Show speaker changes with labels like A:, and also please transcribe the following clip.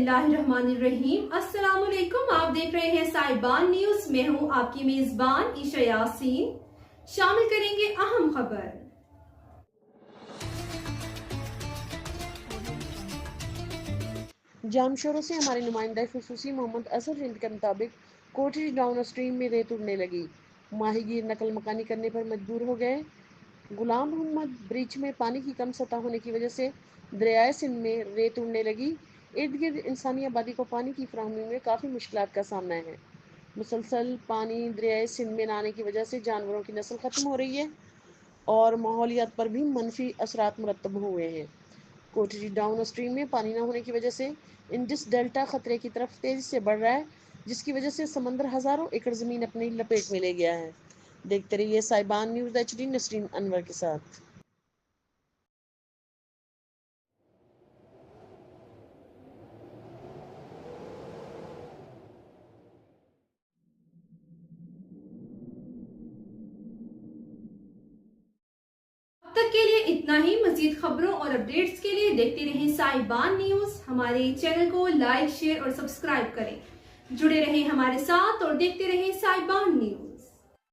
A: बिस्मिल्लाहिर्रहमानिर्रहीम। अस्सलामुअलैकुम। आप देख रहे हैं साहिबान न्यूज। मैं हूं आपकी मेजबान ईशा यासीन। शामिल करेंगे अहम खबर।
B: जामशोरों से हमारे नुमाइंदा खुसूसी मोहम्मद असद हिंद के मुताबिक कोठरी डाउन स्ट्रीम में रेत उड़ने लगी। माहीगीर नकल मकानी करने पर मजबूर हो गए। गुलाम मोहम्मद ब्रिज में पानी की कम सतह होने की वजह से दरियाए सिंध में रेत उड़ने लगी। इर्द गिर्द इंसानी आबादी को पानी की फराहमी में काफ़ी मुश्किलात का सामना है। मुसलसल पानी दरियाए सिंध में न आने की वजह से जानवरों की नस्ल ख़त्म हो रही है और माहौलियात पर भी मनफी असरात मुरतब हुए हैं। कोठरी डाउन स्ट्रीम में पानी न होने की वजह से इंडस डेल्टा खतरे की तरफ तेजी से बढ़ रहा है, जिसकी वजह से समंदर हज़ारों एकड़ ज़मीन अपनी लपेट में ले गया है। देखते रहिए साहिबान न्यूज़ HD नसरीन अनवर के साथ।
A: अब तक के लिए इतना ही। मजीद खबरों और अपडेट्स के लिए देखते रहें साहिबान न्यूज। हमारे चैनल को लाइक, शेयर और सब्सक्राइब करें। जुड़े रहें हमारे साथ और देखते रहें साहिबान न्यूज।